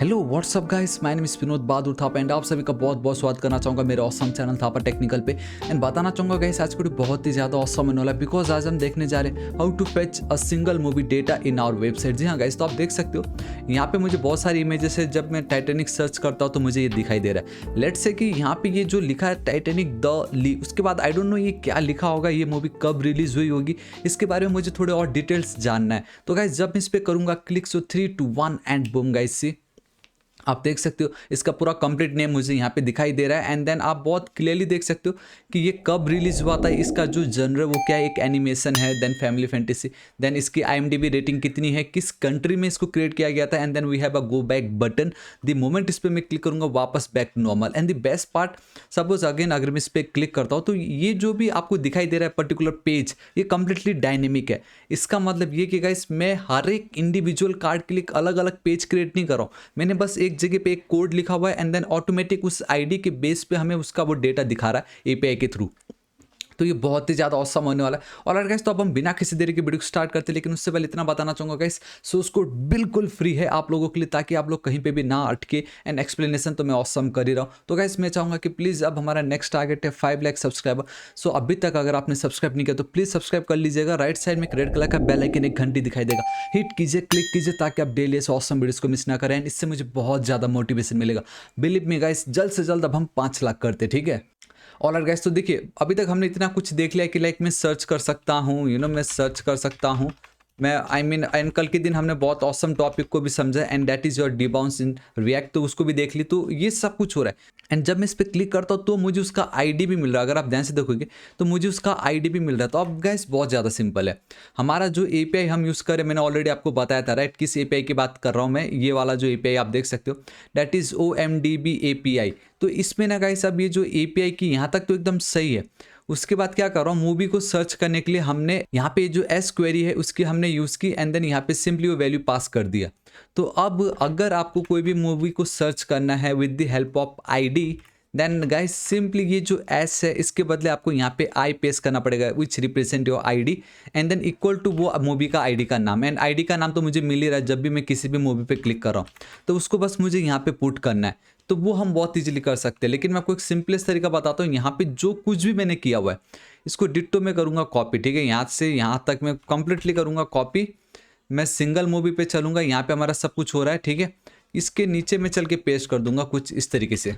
Hello what's up guys, my name is Vinod Bahadur Thapa and आप सभी का बहुत बहुत स्वागत करना चाहूँगा मेरे ऑसम चैनल थापा टेक्निकल पे। एंड बताना चाहूँगा गाइस, आज की वीडियो बहुत ही ज़्यादा ऑसम होने वाला है बिकॉज आज हम देखने जा रहे हैं how to fetch a single movie data in our website. जी हाँ गाइस, तो आप देख सकते हो यहाँ पे मुझे बहुत सारी इमेजेस है। जब मैं टाइटैनिक सर्च करता हूँ तो मुझे ये दिखाई दे रहा है। लेट्स से कि यहाँ पे ये जो लिखा है टाइटैनिक द ली, उसके बाद आई डोंट नो ये क्या लिखा होगा, ये मूवी कब रिलीज हुई होगी, इसके बारे में मुझे थोड़े और डिटेल्स जानना है। तो गाइस जब मैं इस पर करूँगा click, so 3, 2, 1 and boom guys, see आप देख सकते हो इसका पूरा कंप्लीट नेम मुझे यहाँ पे दिखाई दे रहा है। एंड देन आप बहुत क्लियरली देख सकते हो कि ये कब रिलीज हुआ था, इसका जो जनर वो क्या है, एक एनिमेशन है, देन फैमिली फैंटेसी, देन इसकी IMDb रेटिंग कितनी है, किस कंट्री में इसको क्रिएट किया गया था, and then we have a go back button. The moment इस पर मैं क्लिक करूंगा वापस back to normal. And the best part, suppose again अगर मैं इस पर क्लिक करता हूँ तो ये जो भी आपको दिखाई दे रहा है पर्टिकुलर पेज, ये कंप्लीटली डायनेमिक है। इसका मतलब ये कि गाइस मैं हर एक इंडिविजुअल कार्ड के लिए अलग अलग पेज क्रिएट नहीं कर रहा हूँ, मैंने बस एक जगह पे एक कोड लिखा हुआ है एंड देन ऑटोमेटिक उस आईडी के बेस पे हमें उसका वो डेटा दिखा रहा है एपीआई के थ्रू। तो ये बहुत ही ज़्यादा औसम होने वाला है। और अगर गाइस तो अब हम बिना किसी देरी के वीडियो को स्टार्ट करते हैं, लेकिन उससे पहले इतना बताना चाहूँगा गाइस, सोर्स कोड बिल्कुल फ्री है आप लोगों के लिए, ताकि आप लोग कहीं पे भी ना अटके। एंड एक्सप्लेनेशन तो मैं औसम कर ही रहा हूँ। तो गाइस मैं चाहूँगा कि प्लीज़, अब हमारा नेक्स्ट टारगेट है 5 लाख सब्सक्राइबर। सो अभी तक अगर आपने सब्सक्राइब नहीं किया तो प्लीज़ सब्सक्राइब कर लीजिएगा। राइट साइड में एक रेड कलर का बेल आइकन, एक घंटी दिखाई देगा, हिट कीजिए, क्लिक कीजिए, ताकि आप डेली ऐसे औसम वीडियोस को मिस ना करें। एंड इससे मुझे बहुत ज़्यादा मोटिवेशन मिलेगा। बिलीव मी गाइस, जल्द से जल्द अब हम 5 लाख करते, ठीक है। और गाइस तो देखिए, अभी तक हमने इतना कुछ देख लिया कि लाइक मैं सर्च कर सकता हूँ, मैं सर्च कर सकता हूँ। मैं आई मीन एंड कल के दिन हमने बहुत ऑसम टॉपिक को भी समझा, and that is your debounce in React, तो उसको भी देख ली। तो ये सब कुछ हो रहा है। एंड जब मैं इस पर क्लिक करता हूँ तो मुझे उसका आईडी भी मिल रहा है। अगर आप ध्यान से देखोगे तो मुझे उसका आईडी भी मिल रहा है। तो अब गाइस बहुत ज़्यादा सिंपल है। हमारा जो एपीआई हम यूज़ करें, मैंने ऑलरेडी आपको बताया था राइट, किस एपीआई की बात कर रहा हूँ मैं। ये वाला जो एपीआई आप देख सकते हो, दैट इज़ OMDB API। तो इसमें ना गाइस, अब ये जो एपीआई की यहाँ तक तो एकदम सही है। उसके बाद क्या कर रहा हूँ, मूवी को सर्च करने के लिए हमने यहाँ पे जो एस क्वेरी है उसकी हमने यूज़ की, एंड देन यहाँ पे सिंपली वो वैल्यू पास कर दिया। तो अब अगर आपको कोई भी मूवी को सर्च करना है with the help of ID, then guys simply ये जो एस है इसके बदले आपको यहाँ पे आई पेस्ट करना पड़ेगा, which represent your ID, and then equal to वो मूवी का आईडी का नाम। एंड आईडी का नाम तो मुझे मिल ही रहा है जब भी मैं किसी भी मूवी पे क्लिक कर रहा हूँ, तो उसको बस मुझे यहाँ पे पुट करना है। तो वो हम बहुत ईजिली कर सकते हैं। लेकिन मैं आपको एक सिंपलेस्ट तरीका बताता हूँ। यहाँ पे जो कुछ भी मैंने किया हुआ है इसको डिट्टो में करूँगा कॉपी, ठीक है। यहाँ से यहाँ तक मैं कंप्लीटली करूँगा कॉपी। मैं सिंगल मूवी पे चलूँगा, यहाँ पे हमारा सब कुछ हो रहा है, ठीक है। इसके नीचे मैं चल के पेस्ट कर दूंगा कुछ इस तरीके से।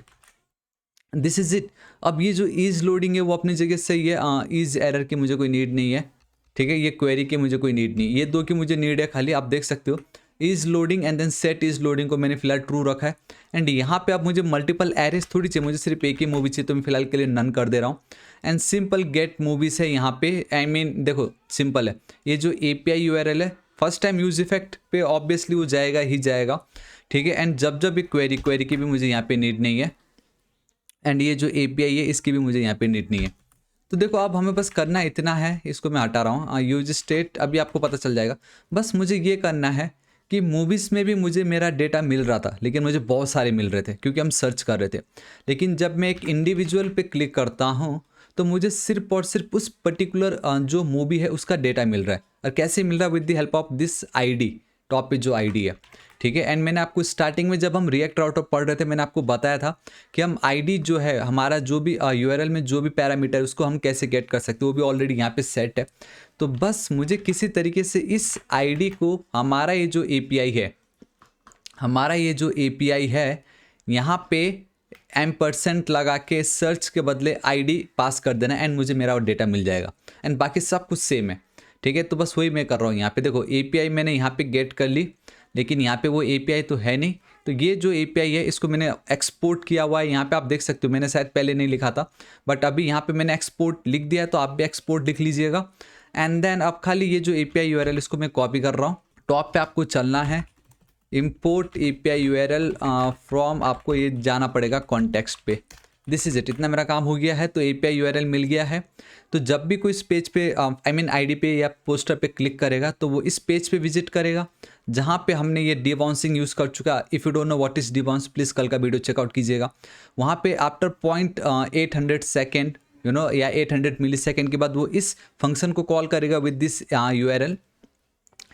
This is it. अब ये जो ईज लोडिंग है वो अपनी जगह सही है। ईज एरर की मुझे कोई नीड नहीं है, ठीक है। ये क्वेरी की मुझे कोई नीड नहीं, ये दो की मुझे नीड है खाली। आप देख सकते हो is loading and then set is loading को मैंने फिलहाल ट्रू रखा है। एंड यहाँ पे अब मुझे मल्टीपल एरेज थोड़ी चाहिए, मुझे सिर्फ एक ही मूवी चाहिए, तो मैं फिलहाल के लिए नन कर दे रहा हूँ। एंड सिंपल गेट मूवीज है यहाँ पे। आई मीन देखो सिंपल है, ये जो API URL है फर्स्ट टाइम यूज इफेक्ट पे ऑब्वियसली वो जाएगा ही जाएगा, ठीक है। एंड जब जब भी क्वेरी की भी मुझे यहाँ पे नीड नहीं है, एंड ये जो API है इसकी भी मुझे यहाँ पे नीड नहीं है। तो देखो अब हमें बस करना इतना है, इसको मैं हटा रहा हूँ। यूज स्टेट अभी आपको पता चल जाएगा। बस मुझे ये करना है कि मूवीज़ में भी मुझे मेरा डेटा मिल रहा था, लेकिन मुझे बहुत सारे मिल रहे थे क्योंकि हम सर्च कर रहे थे। लेकिन जब मैं एक इंडिविजुअल पे क्लिक करता हूँ तो मुझे सिर्फ और सिर्फ उस पर्टिकुलर जो मूवी है उसका डेटा मिल रहा है। और कैसे मिल रहा है, with the help of this ID, top पे जो आईडी है, ठीक है। एंड मैंने आपको स्टार्टिंग में जब हम रिएक्ट राउटर पढ़ रहे थे मैंने आपको बताया था कि हम आईडी जो है हमारा जो भी URL में जो भी पैरामीटर उसको हम कैसे गेट कर सकते हैं, वो भी ऑलरेडी यहाँ पे सेट है। तो बस मुझे किसी तरीके से इस आईडी को हमारा ये जो API है, यहाँ पे M% लगा के सर्च के बदले आईडी पास कर देना, एंड मुझे मेरा डेटा मिल जाएगा। एंड बाकी सब कुछ सेम है, ठीक है। तो बस वही मैं कर रहा हूँ। यहाँ पे देखो API मैंने यहाँ पे गेट कर ली, लेकिन यहाँ पे वो API तो है नहीं। तो ये जो API है इसको मैंने एक्सपोर्ट किया हुआ है। यहाँ पे आप देख सकते हो, मैंने शायद पहले नहीं लिखा था बट अभी यहाँ पे मैंने एक्सपोर्ट लिख दिया है, तो आप भी एक्सपोर्ट लिख लीजिएगा। एंड देन अब खाली ये जो API URL इसको मैं कॉपी कर रहा हूँ। टॉप पे आपको चलना है, इम्पोर्ट API URL फ्रॉम, आपको ये जाना पड़ेगा कॉन्टेक्स्ट पे। दिस इज इट, इतना मेरा काम हो गया है। तो API URL मिल गया है। तो जब भी कोई इस पेज पे आई मीन आईडी पे या पोस्टर पे क्लिक करेगा तो वो इस पेज पे विजिट करेगा जहाँ पे हमने ये डिबाउंसिंग यूज़ कर चुका। If you don't know what is debounce, please कल का वीडियो चेकआउट कीजिएगा। वहाँ पे आफ्टर 800 सेकेंड या 800 मिली सेकेंड के बाद वो इस फंक्शन को कॉल करेगा विद दिस URL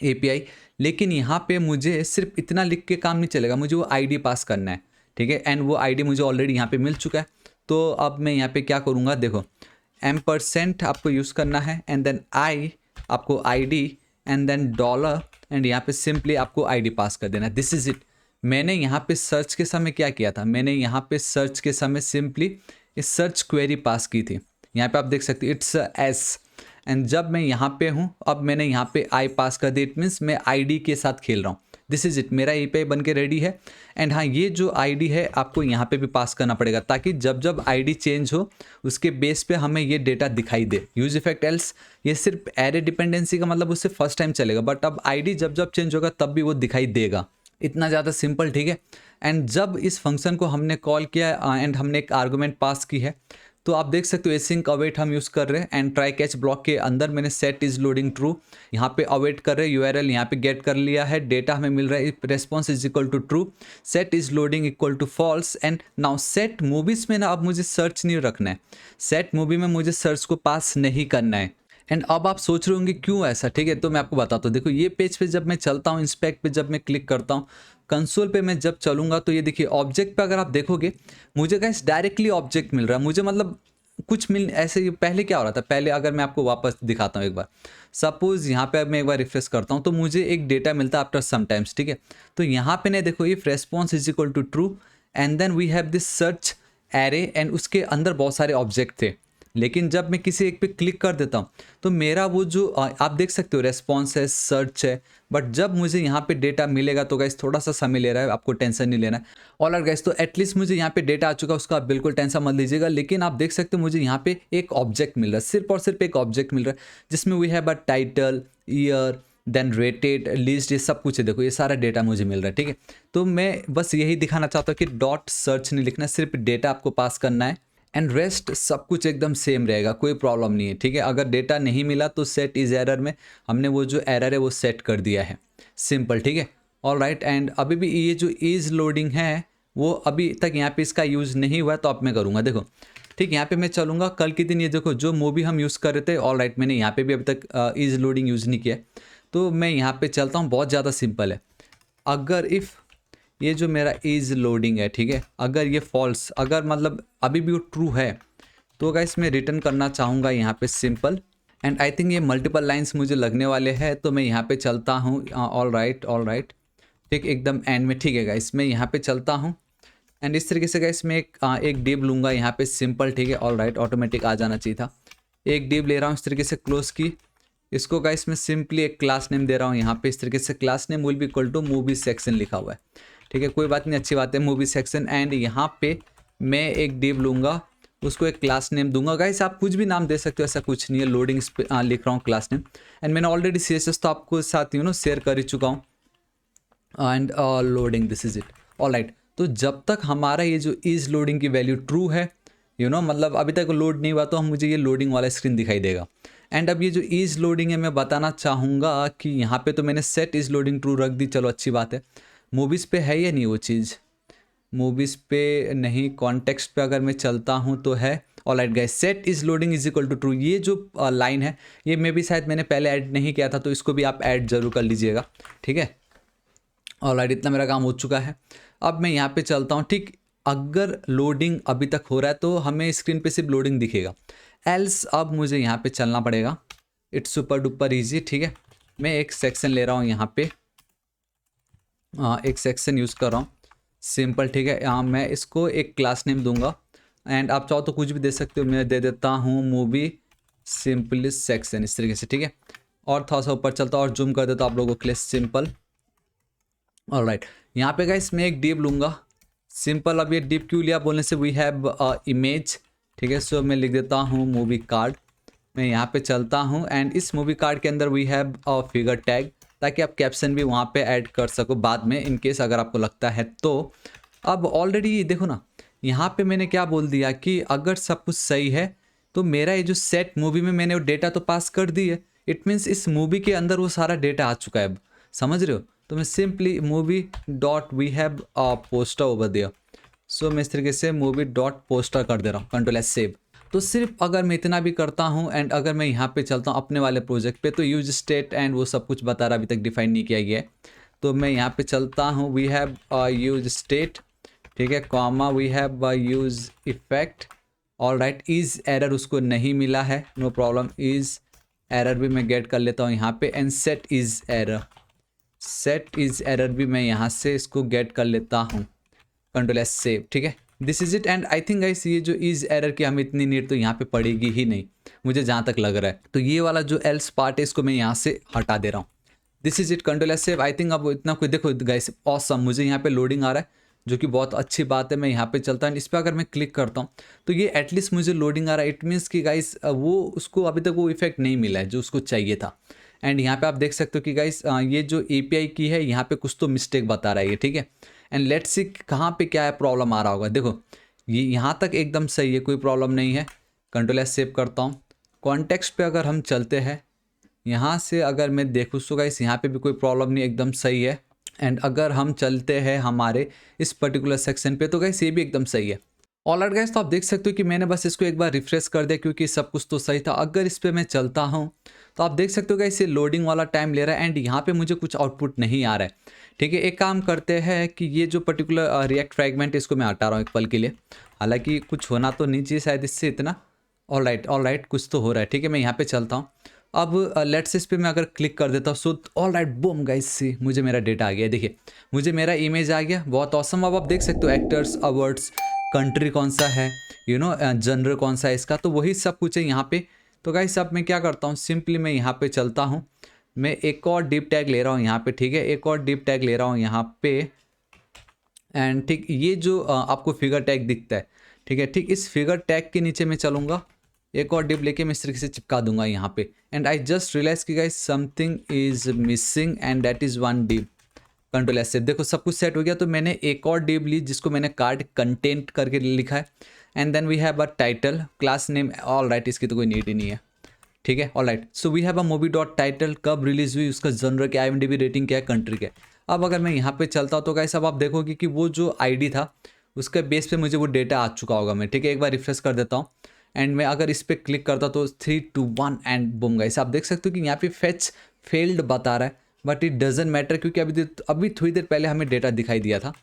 API। लेकिन यहाँ पे मुझे सिर्फ इतना लिख के काम नहीं चलेगा, मुझे वो आईडी पास करना है, ठीक है। एंड वो आईडी मुझे ऑलरेडी यहाँ पे मिल चुका है। तो अब मैं यहाँ पे क्या करूँगा, देखो %, आपको यूज़ करना है, एंड देन आई, आपको ID, and then dollar, and यहाँ पे सिंपली आपको आईडी पास कर देना है। This is it. मैंने यहाँ पे सर्च के समय क्या किया था, मैंने यहाँ पे सर्च के समय सिंपली इस सर्च क्वेरी पास की थी। यहाँ पे आप देख सकते हो इट्स एस, एंड जब मैं यहाँ पे हूँ, अब मैंने यहाँ पे आई पास कर दी, इट मीन्स मैं आईडी के साथ खेल रहा हूँ। दिस इज़ इट, मेरा API बन के रेडी है। एंड हाँ, ये जो आईडी है आपको यहाँ पे भी पास करना पड़ेगा, ताकि जब जब आईडी चेंज हो उसके बेस पे हमें ये डेटा दिखाई दे। यूज इफेक्ट एल्स, ये सिर्फ एरे डिपेंडेंसी का मतलब उससे फर्स्ट टाइम चलेगा, बट अब आईडी जब जब चेंज होगा तब भी वो दिखाई देगा। इतना ज़्यादा सिंपल, ठीक है। एंड जब इस फंक्शन को हमने कॉल किया एंड हमने एक आर्गुमेंट पास की है, तो आप देख सकते हो एसिंक अवेट हम यूज़ कर रहे हैं। एंड ट्राई कैच ब्लॉक के अंदर मैंने सेट इज लोडिंग ट्रू यहाँ पे अवेट कर रहे हैं, URL यहाँ पे गेट कर लिया है, डेटा हमें मिल रहा है, response is equal to true, set is loading equal to false. And now set movies में ना अब मुझे सर्च नहीं रखना है, सेट मूवी में मुझे सर्च को पास नहीं करना है। एंड अब आप सोच रहे होंगे क्यों ऐसा, ठीक है, तो मैं आपको बताता हूँ। देखो ये पेज पे जब मैं चलता हूँ, इंस्पेक्ट पे जब मैं क्लिक करता हूँ, कंसोल पे मैं जब चलूँगा, तो ये देखिए ऑब्जेक्ट पे अगर आप देखोगे मुझे गाइस डायरेक्टली ऑब्जेक्ट मिल रहा है। मुझे मतलब कुछ मिल ऐसे ही, पहले क्या हो रहा था, पहले अगर मैं आपको वापस दिखाता हूँ एक बार, सपोज यहाँ पे मैं एक बार रिफ्रेश करता हूँ तो मुझे एक डेटा मिलता है आफ्टर सम टाइम्स, ठीक है। तो यहाँ पे नहीं, देखो if response is equal to true and then we have this search array, and उसके अंदर बहुत सारे ऑब्जेक्ट थे। लेकिन जब मैं किसी एक पे क्लिक कर देता हूँ तो मेरा वो जो आप देख सकते हो रेस्पॉन्स है, सर्च है, बट जब मुझे यहाँ पे डेटा मिलेगा तो गाइस थोड़ा सा समय ले रहा है, आपको टेंशन नहीं लेना है। ऑल गाइस, तो एटलीस्ट मुझे यहाँ पे डेटा आ चुका है, उसका आप बिल्कुल टेंशन मत लीजिएगा। लेकिन आप देख सकते हो मुझे यहाँ पे एक ऑब्जेक्ट मिल रहा है, सिर्फ और सिर्फ एक ऑब्जेक्ट मिल रहा है, जिसमें we have a title, year, then rated, list, ये सब कुछ है। देखो ये सारा डेटा मुझे मिल रहा है, ठीक है। तो मैं बस यही दिखाना चाहता हूँ कि डॉट सर्च नहीं लिखना, सिर्फ डेटा आपको पास करना है, एंड रेस्ट सब कुछ एकदम सेम रहेगा, कोई प्रॉब्लम नहीं है, ठीक है। अगर डेटा नहीं मिला तो सेट इज एरर में हमने वो जो एरर है वो सेट कर दिया है, सिंपल, ठीक है। ऑल राइट, एंड अभी भी ये जो इज लोडिंग है वो अभी तक यहाँ पे इसका यूज़ नहीं हुआ है, तो अब मैं करूँगा, देखो ठीक, यहाँ पे मैं चलूँगा कल के दिन। ये देखो जो मूवी हम यूज़ कर रहे थे, ऑल राइट, मैंने यहाँ पे भी अभी तक इज लोडिंग यूज़ नहीं किया, तो मैं यहाँ पे चलता हूँ। बहुत ज़्यादा सिंपल है। अगर इफ़ ये जो मेरा इज लोडिंग है, ठीक है, अगर ये फॉल्स, अगर मतलब अभी भी वो ट्रू है, तो गाइस मैं रिटर्न करना चाहूँगा यहाँ पे सिंपल। एंड आई थिंक ये मल्टीपल लाइंस मुझे लगने वाले हैं, तो मैं यहाँ पे चलता हूँ। ऑल राइट, ठीक, एकदम एंड में, ठीक है गाइस, मैं यहाँ पे चलता हूँ। एंड इस तरीके से गाइस मैं एक डिव लूँगा यहाँ पे सिंपल, ठीक है। ऑल राइट, ऑटोमेटिक आ जाना चाहिए था। एक डिव ले रहा हूँ इस तरीके से, क्लोज की, इसको गाइस मैं सिंपली एक क्लास नेम दे रहा हूँ यहाँ पे इस तरीके से, class name will be equal to movie section लिखा हुआ है, ठीक है, कोई बात नहीं, अच्छी बात है, मूवी सेक्शन। एंड यहाँ पे मैं एक डिव लूँगा, उसको एक क्लास नेम दूंगा। गाइस आप कुछ भी नाम दे सकते हो, ऐसा कुछ नहीं है, लोडिंग लिख रहा हूँ क्लास नेम। एंड मैंने ऑलरेडी CSS तो आपको साथ शेयर कर ही चुका हूँ। And loading, this is it. All right, तो जब तक हमारा ये जो इज लोडिंग की वैल्यू ट्रू है, मतलब अभी तक लोड नहीं हुआ, तो हम मुझे ये लोडिंग वाला स्क्रीन दिखाई देगा। एंड अब ये जो इज लोडिंग है, मैं बताना चाहूँगा कि यहाँ पे तो मैंने सेट इज लोडिंग ट्रू रख दी, चलो अच्छी बात है। मूवीज़ पे है या नहीं वो चीज़, मूवीज़ पे नहीं, कॉन्टेक्स्ट पे अगर मैं चलता हूँ तो है। All right guys, set is loading is equal to true, ये जो लाइन है ये मे भी शायद मैंने पहले ऐड नहीं किया था, तो इसको भी आप ऐड जरूर कर लीजिएगा, ठीक है। ऑल राइट, इतना मेरा काम हो चुका है। अब मैं यहाँ पे चलता हूँ, ठीक, अगर लोडिंग अभी तक हो रहा है तो हमें स्क्रीन पे सिर्फ लोडिंग दिखेगा, एल्स अब मुझे यहाँ पे चलना पड़ेगा। इट्स सुपर डुपर ईजी, ठीक है। मैं एक सेक्शन ले रहा हूँ यहाँ पे, एक सेक्शन यूज़ कर रहा हूँ सिंपल, ठीक है। यहाँ मैं इसको एक क्लास नेम दूंगा, एंड आप चाहो तो कुछ भी दे सकते हो, मैं दे देता हूँ मूवी सिंपल सेक्शन, इस तरीके से, ठीक है। और थोड़ा सा ऊपर चलता और जूम कर देता आप लोगों के लिए, सिंपल। ऑल राइट, यहाँ पे गाइस मैं एक डिव लूँगा सिंपल। अब ये डिव क्यों लिया बोलने से, वी हैव इमेज, ठीक है, सो मैं लिख देता हूँ मूवी कार्ड। मैं यहाँ पे चलता हूँ, एंड इस मूवी कार्ड के अंदर वी हैव फिगर टैग, ताकि आप कैप्शन भी वहाँ पे ऐड कर सको बाद में, इन केस अगर आपको लगता है तो। अब ऑलरेडी देखो ना, यहाँ पे मैंने क्या बोल दिया कि अगर सब कुछ सही है तो मेरा ये जो सेट मूवी में मैंने वो डेटा तो पास कर दी है, इट मीन्स इस मूवी के अंदर वो सारा डेटा आ चुका है अब, समझ रहे हो। तो मैं simply movie dot we have poster over दिया, सो मैं इस तरीके से मूवी डॉट पोस्टर कर दे रहा हूँ, कंट्रोल एस सेव। तो सिर्फ अगर मैं इतना भी करता हूँ एंड अगर मैं यहाँ पे चलता हूँ अपने वाले प्रोजेक्ट पे, तो यूज स्टेट एंड वो सब कुछ बता रहा, अभी तक डिफाइन नहीं किया गया है। तो मैं यहाँ पे चलता हूँ, वी हैव यूज स्टेट, ठीक है, comma we have use effect. All right, is error उसको नहीं मिला है, नो प्रॉब्लम, इज एरर भी मैं गेट कर लेता हूँ यहाँ पे। And set is error, set is error भी मैं यहाँ से इसको गेट कर लेता हूँ, कंट्रोल एस सेव, ठीक है। This is it. And I think guys ये जो इज एरर की हमें इतनी नीड तो यहाँ पे पड़ेगी ही नहीं, मुझे जहाँ तक लग रहा है। तो ये वाला जो एल्स पार्ट है इसको मैं यहाँ से हटा दे रहा हूँ। This is it, control S save. I think अब इतना कोई, देखो गाइस ऑसम, मुझे यहाँ पे लोडिंग आ रहा है जो कि बहुत अच्छी बात है। मैं यहाँ पे चलता हूँ, इस पर अगर मैं क्लिक करता हूँ तो ये एटलीस्ट मुझे लोडिंग आ रहा है। इट मीन्स कि गाइस वो उसको अभी तक वो इफेक्ट नहीं मिला है जो उसको चाहिए था। एंड यहाँ पे आप देख सकते हो कि गाइस ये जो एपीआई की है यहाँ पे कुछ तो मिस्टेक बता रहा है ये, ठीक है। एंड लेट्स सी कहाँ पे क्या है प्रॉब्लम आ रहा होगा। देखो ये यहाँ तक एकदम सही है, कोई प्रॉब्लम नहीं है। कंट्रोल एस सेव करता हूँ। कॉन्टेक्स्ट पे अगर हम चलते हैं, यहाँ से अगर मैं देखूँ तो गाइस यहाँ पे भी कोई प्रॉब्लम नहीं, एकदम सही है। एंड अगर हम चलते हैं हमारे इस पर्टिकुलर सेक्शन पे तो गाइस ये भी एकदम सही है। ऑलराइट गाइस, तो आप देख सकते हो कि मैंने बस इसको एक बार रिफ्रेश कर दिया क्योंकि सब कुछ तो सही था। अगर इस पर मैं चलता हूँ तो आप देख सकते हो गाइस ये लोडिंग वाला टाइम ले रहा है एंड यहाँ पे मुझे कुछ आउटपुट नहीं आ रहा है, ठीक है। एक काम करते हैं कि ये जो पर्टिकुलर रिएक्ट फ्रैगमेंट इसको मैं हटा रहा हूँ एक पल के लिए, हालांकि कुछ होना तो नहीं चाहिए शायद इससे इतना। ऑलराइट, कुछ तो हो रहा है, ठीक है। मैं यहाँ पे चलता हूँ। अब लेट्स इस पे मैं अगर क्लिक कर देता हूँ सो ऑलराइट बूम गाइस, सी मुझे मेरा डेटा आ गया, देखिए मुझे मेरा इमेज आ गया, बहुत ऑसम। अब आप देख सकते हो एक्टर्स, अवार्ड्स, कंट्री कौन सा है, यू नो जनर कौन सा है इसका, तो वही सब कुछ है यहाँ पे। तो गाइस अब मैं क्या करता हूँ, सिंपली मैं यहाँ पे चलता हूँ, मैं एक और डीप टैग ले रहा हूँ यहाँ पे, ठीक है, एक और डीप टैग ले रहा हूँ यहाँ पे। एंड ठीक ये जो आपको फिगर टैग दिखता है, ठीक है, ठीक इस फिगर टैग के नीचे मैं चलूँगा, एक और डिप लेके मैं इस तरीके से चिपका दूंगा यहाँ पे। एंड आई जस्ट रियलाइज कि guys something is missing and that is one dip. Control S से देखो सब कुछ सेट हो गया। तो मैंने एक और डिप ली जिसको मैंने कार्ड कंटेंट करके लिखा है। And then we have a title, class name, all right, इसकी तो कोई नीड ही नहीं है, ठीक है। All right, so we have a movie dot title, कब रिलीज हुई, उसका जनर क्या है, IMDb रेटिंग क्या है, कंट्री क्या है। अब अगर मैं यहाँ पे चलता हूँ तो गाइस अब आप देखोगे कि वो जो आईडी था उसके बेस पे मुझे वो डेटा आ चुका होगा। मैं ठीक है एक बार रिफ्रेश कर देता हूँ एंड मैं अगर इस पर क्लिक करता तो 3, 2, 1 एंड बूम गाइस आप देख सकते हो कि यहाँ पे फेच फेल्ड बता रहा है, बट इट डजेंट मैटर क्योंकि अभी थोड़ी देर पहले हमें डेटा दिखाई दिया था।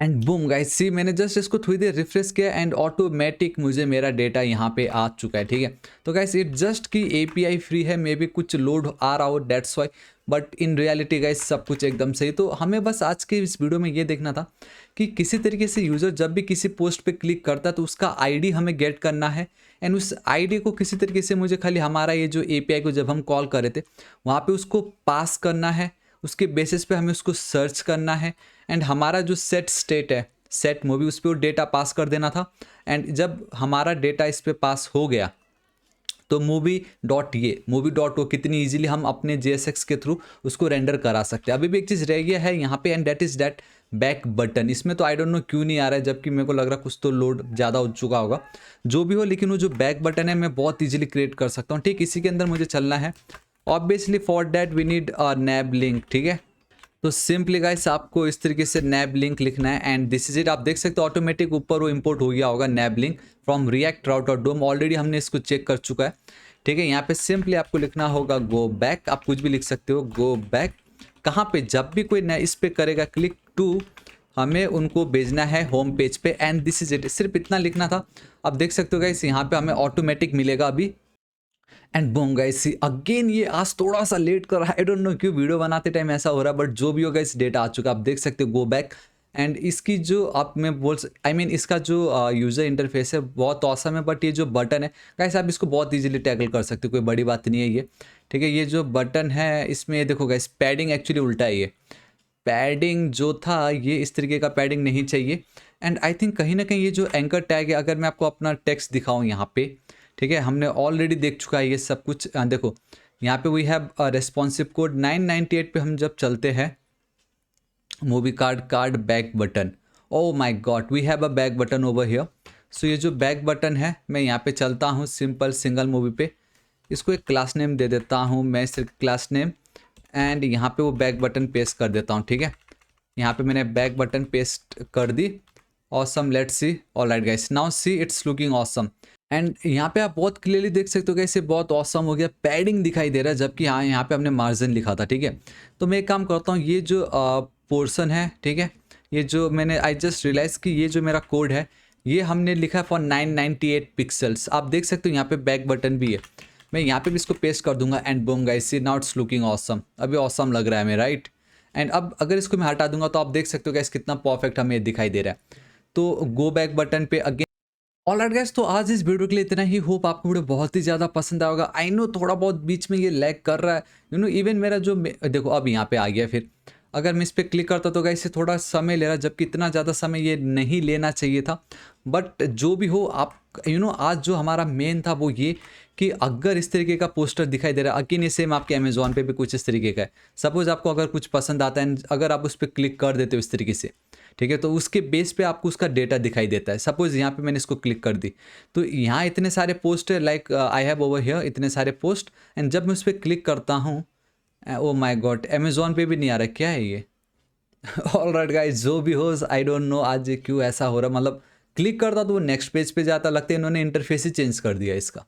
एंड बूम गाइस सी मैंने जस्ट इसको थोड़ी देर रिफ्रेश किया एंड ऑटोमेटिक मुझे मेरा डेटा यहाँ पे आ चुका है, ठीक है। तो गाइस इट जस्ट कि API फ्री है, मे बी कुछ लोड आ रहा हो that's why, but in reality guys सब कुछ एकदम सही। तो हमें बस आज के इस वीडियो में ये देखना था कि किसी तरीके से यूज़र जब भी किसी पोस्ट पे क्लिक करता है तो उसका आईडी हमें गेट करना है एंड उस आईडी को किसी तरीके से मुझे खाली हमारा ये जो API को जब हम कॉल कर रहे थे वहाँ पे उसको पास करना है, उसके बेसिस पे हमें उसको सर्च करना है एंड हमारा जो सेट स्टेट है, सेट मूवी, उस पर वो डेटा पास कर देना था। एंड जब हमारा डेटा इस पर पास हो गया तो मूवी डॉट ओ कितनी इजीली हम अपने JSX के थ्रू उसको रेंडर करा सकते हैं। अभी भी एक चीज़ रह गया है यहाँ पे and that is that back button. इसमें तो आई डोंट नो क्यों नहीं आ रहा है, जबकि मेरे को लग रहा है कुछ तो लोड ज़्यादा हो चुका होगा, जो भी हो, लेकिन वो जो बैक बटन है मैं बहुत ईजिली क्रिएट कर सकता हूँ। ठीक इसी के अंदर मुझे चलना है। Obviously for that we need a nav link, ठीक है। तो सिंपली गाइस आपको इस तरीके से नैब लिंक लिखना है एंड दिस इज इट। आप देख सकते हो ऑटोमेटिक ऊपर वो इंपोर्ट हो गया होगा nav link from react router DOM. Already हमने इसको चेक कर चुका है, ठीक है। यहाँ पे सिंपली आपको लिखना होगा गो बैक, आप कुछ भी लिख सकते हो, गो बैक। कहाँ पे, जब भी कोई इस पे करेगा क्लिक टू, हमें उनको भेजना है होम पेज पे एंड दिस इज इट। सिर्फ इतना लिखना था। अब देख सकते हो गाइस यहाँ पे हमें ऑटोमेटिक मिलेगा अभी एंड बूम गाइस अगेन ये आज थोड़ा सा लेट कर रहा है, आई डोंट नो क्यों वीडियो बनाते टाइम ऐसा हो रहा है, बट जो भी होगा इस डेटा आ चुका है। आप देख सकते हो गो बैक एंड इसकी जो आप मैं इसका जो यूज़र इंटरफेस है बहुत औसम है, बट ये जो बटन है गाइस आप इसको बहुत इजीली टैकल कर सकते हो, कोई बड़ी बात नहीं है ये, ठीक है। ये जो बटन है इसमें देखो गाइस पैडिंग एक्चुअली उल्टा है, ये पैडिंग जो था ये इस तरीके का पैडिंग नहीं चाहिए। एंड आई थिंक कहीं ना कहीं ये जो एंकर टैग है, अगर मैं आपको अपना टेक्स्ट दिखाऊँ यहाँ पे, ठीक है, हमने ऑलरेडी देख चुका है ये सब कुछ। देखो यहाँ पे वी हैव रेस्पॉन्सिव कोड 998 पे हम जब चलते हैं movie card back button, oh my god we have a back button over here. So ये जो बैक बटन है मैं यहाँ पे चलता हूँ सिंपल सिंगल मूवी पे, इसको एक क्लास नेम दे देता हूँ मैं, सिर्फ क्लास नेम एंड यहाँ पे वो बैक बटन पेस्ट कर देता हूँ, ठीक है। यहाँ पे मैंने बैक बटन पेस्ट कर दी। Awesome, let's see. Alright guys now see it's looking awesome. And यहाँ पे आप बहुत क्लियरली देख सकते हो कि इसे बहुत ऑसम हो गया, पैडिंग दिखाई दे रहा है, जबकि हाँ यहाँ पे हमने मार्जिन लिखा था, ठीक है। तो मैं एक काम करता हूँ, ये जो पोर्शन है, ठीक है, ये जो मैंने आई जस्ट रियलाइज कि ये जो मेरा कोड है ये हमने लिखा है फॉर 998 पिक्सल्स। आप देख सकते हो यहाँ पे बैक बटन भी है, मैं यहाँ पे भी इसको पेस्ट कर दूंगा and boom guys, see now it's looking awesome. अभी ऑसम लग रहा है हमें, राइट। एंड अब अगर इसको मैं हटा दूंगा तो आप देख सकते हो गाइस कितना परफेक्ट हमें दिखाई दे रहा है। तो गो बैक बटन पे अगेन। ऑलराइट गाइस, तो आज इस वीडियो के लिए इतना ही। होप आपको वीडियो बहुत ही ज़्यादा पसंद आएगा। आई नो थोड़ा बहुत बीच में ये लैग कर रहा है, इवन मेरा जो देखो अब यहाँ पे आ गया। फिर अगर मैं इस पर क्लिक करता तो गाइस थोड़ा समय ले रहा है, जबकि इतना ज़्यादा समय ये नहीं लेना चाहिए था। बट जो भी हो, आप आज जो हमारा मेन था वो ये कि अगर इस तरीके का पोस्टर दिखाई दे रहा है, अगेन ये सेम आपके अमेजोन पे भी कुछ इस तरीके का है। सपोज आपको अगर कुछ पसंद आता है, अगर आप उस पर क्लिक कर देते हो इस तरीके से, ठीक है, तो उसके बेस पे आपको उसका डेटा दिखाई देता है। सपोज यहाँ पे मैंने इसको क्लिक कर दी तो यहाँ इतने सारे पोस्ट है, like I have over here इतने सारे पोस्ट। एंड जब मैं उस पर क्लिक करता हूँ, ओ माय गॉड, अमेजोन पे भी नहीं आ रहा, क्या है ये। ऑलराइट गाइस, जो भी हो, आई डोंट नो आज ये क्यों ऐसा हो रहा। मतलब क्लिक करता तो वो नेक्स्ट पेज पे जाता, लगता है इन्होंने इंटरफेस ही चेंज कर दिया इसका,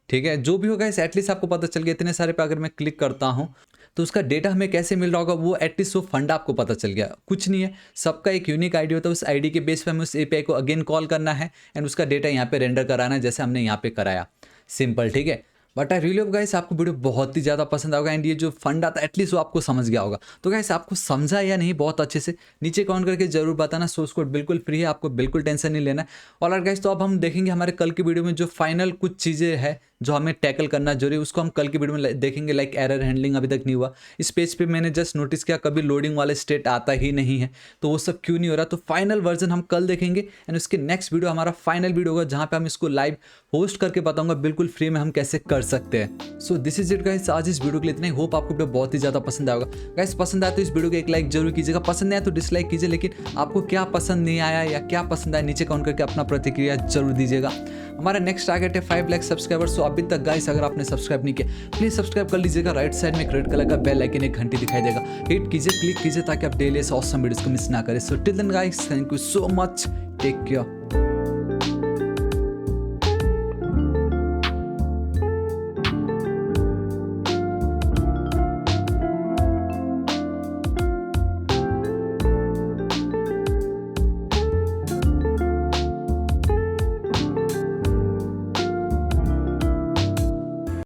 ठीक है। जो भी होगा इस एटलीस्ट आपको पता चल गया, इतने सारे पे अगर मैं क्लिक करता हूँ तो उसका डेटा हमें कैसे मिल रहा होगा, वो एटलीस्ट वो फंड आपको पता चल गया। कुछ नहीं है, सबका एक यूनिक आईडी होता है, उस आईडी के बेस पे हमें उस एपीआई को अगेन कॉल करना है एंड उसका डेटा यहाँ पे रेंडर कराना है, जैसे हमने यहाँ पे कराया, सिंपल, ठीक है। But I really hope guys आपको वीडियो बहुत ही ज़्यादा पसंद आएगा एंड ये जो फंड आता है एटलीस्ट वो आपको समझ गया होगा। तो गाइस आपको समझा या नहीं बहुत अच्छे से नीचे कमेंट करके जरूर बताना। सोर्स कोड बिल्कुल फ्री है, आपको बिल्कुल टेंशन नहीं लेना है। ऑलराइट गाइस, तो अब हम देखेंगे हमारे कल की वीडियो में जो फाइनल कुछ चीज़ें हैं जो हमें टैकल करना जरूरी है, उसको हम कल की वीडियो में देखेंगे। लाइक एरर हैंडलिंग अभी तक नहीं हुआ इस पेज पे, मैंने जस्ट नोटिस किया कभी लोडिंग वाले स्टेट आता ही नहीं है, तो वो सब क्यों नहीं हो रहा। तो फाइनल वर्जन हम कल देखेंगे एंड उसके नेक्स्ट वीडियो हमारा फाइनल वीडियो होगा, जहाँ पे हम इसको लाइव होस्ट करके बताऊंगा बिल्कुल फ्री में हम कैसे कर सकते हैं। So this is it guys, आज इस वीडियो के लिए इतना ही। होप आपको वीडियो बहुत ही ज़्यादा पसंद आएगा। गाइस पसंद आया तो इस वीडियो को एक लाइक जरूर कीजिएगा, पसंद नहीं आया तो डिसलाइक कीजिए। लेकिन आपको क्या पसंद नहीं आया या क्या पसंद आया नीचे कमेंट करके अपना प्रतिक्रिया जरूर दीजिएगा। हमारा नेक्स्ट टारगेट है 5 लाख सब्सक्राइबर्स। सो अभी तक गाइस अगर आपने सब्सक्राइब नहीं किया प्लीज सब्सक्राइब कर लीजिएगा। राइट साइड में एक रेड कलर का बेल आइकन, एक घंटी दिखाई देगा, हिट कीजिए, क्लिक कीजिए ताकि आप डेली ऐसे ऑसम वीडियोस को मिस ना करें। So till then guys, thank you so much, take care.